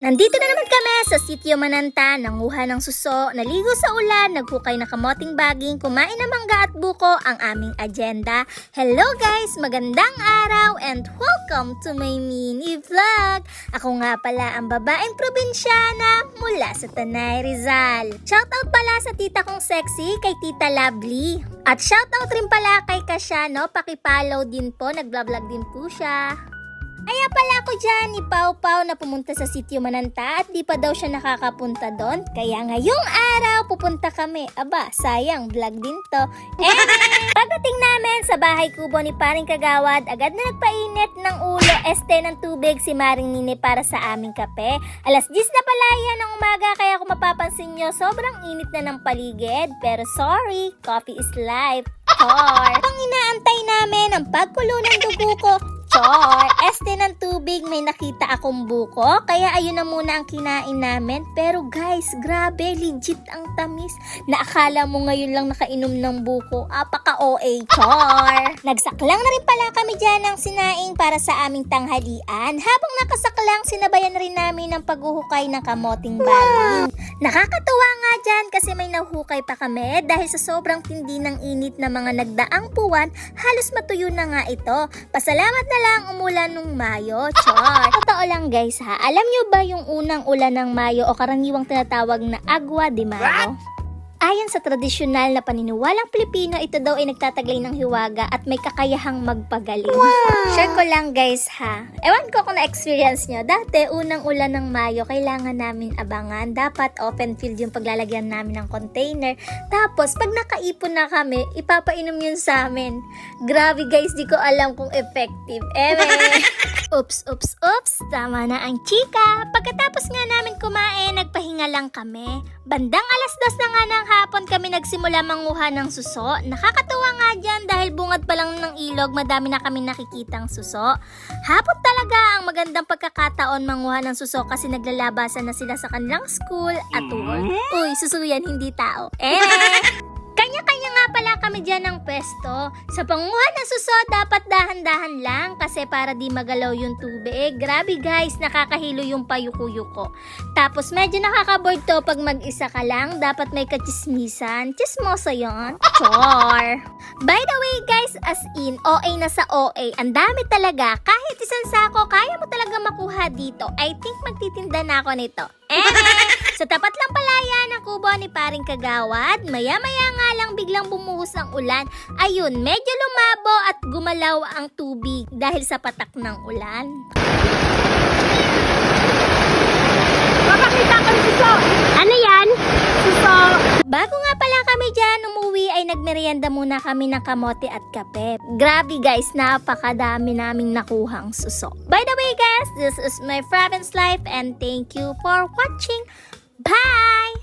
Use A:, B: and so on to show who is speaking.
A: Nandito na naman kami sa Sitio Mananta, nanguha ng suso, naligo sa ulan, naghukay na kamoting baging, kumain ng mangga at buko ang aming agenda. Hello guys! Magandang araw and welcome to my mini vlog! Ako nga pala ang babaeng probinsyana mula sa Tanay, Rizal. Shoutout pala sa tita kong sexy, kay Tita Lovely. At shoutout rin pala kay Kasyano, pakipollow din po, nagblog din po siya. Kaya pala ako dyan ni Pau Pau na pumunta sa Sitio Mananta at di pa daw siya nakakapunta doon. Kaya ngayong araw pupunta kami. Aba, sayang, vlog din to. Pagdating namin sa bahay kubo ni Paring Kagawad, agad na nagpainit ng ulo, ng tubig si Maring Nini para sa aming kape. Alas 10 na pala yan ng umaga kaya kung mapapansin nyo, sobrang init na ng paligid. Pero sorry, coffee is life. Chor! Ang inaantay namin ang pagkulo ng dugo ko. Chor! Ng tubig, may nakita akong buko, kaya ayun na muna ang kinain namin. Pero guys, grabe, legit ang tamis. Naakala mo ngayon lang nakainom ng buko, apaka-OA, chor! Nagsaklang na rin pala kami dyan ng sinaing para sa aming tanghalian. Habang nakasaklang, sinabayan rin namin ng paghuhukay ng kamoting baging. Nakakatuwa nga dyan kasi may nahuhukay pa kami dahil sa sobrang tindi ng init na mga nagdaang buwan, halos matuyo na nga ito. Pasalamat na lang umulan nung Mayo, char. Totoo lang guys ha, alam nyo ba yung unang ulan ng Mayo o karaniwang tinatawag na Agua de Mayo? Ayon sa tradisyonal na paniniwalang Pilipino, ito daw ay nagtataglay ng hiwaga at may kakayahang magpagaling. Wow! Share ko lang guys ha. Ewan ko kung na-experience nyo. Dati, unang ulan ng Mayo, kailangan namin abangan. Dapat open field yung paglalagyan namin ng container. Tapos, pag nakaipon na kami, ipapainom yun sa amin. Grabe guys, di ko alam kung effective. Oops. Tama na ang chika. Pagkatapos nga namin kumain, nagpahinga lang kami. Bandang alas 2 na nga ng hapon kami nagsimula manguha ng suso. Nakakatuwa nga dyan dahil bungad pa lang ng ilog, madami na kami nakikitang suso. Hapon talaga ang magandang pagkakataon manguha ng suso kasi naglalabasan na sila sa kanilang school at work. Uy, suso yan, hindi tao. Kanya-kanya nga pala kami dyan ng pwesto. Sa panguha ng suso, dapat dahan-dahan lang kasi para di magalaw yung tubig. Grabe guys, nakakahilo yung payuko-yuko. Tapos medyo nakakaboard to pag mag-isa ka lang. Dapat may kachismisan. Chismosa yun. Chor! By the way guys, as in, OA na sa OA. Ang dami talaga. Kahit isang sako, kaya mo talaga makuha dito. I think magtitinda na ako nito. Sa tapat lang pala yan ang kubo ni Paring Kagawad. Maya-maya nga lang biglang bumuhos ang ulan. Ayun, medyo lumabo at gumalaw ang tubig dahil sa patak ng ulan.
B: Papakita ko ng suso! Ano yan? Suso!
A: Bago nga pala kami dyan umuwi ay nagmerienda muna kami ng kamote at kape. Grabe guys, napakadami naming nakuhang suso. By the way guys, this is my province life and thank you for watching. Bye!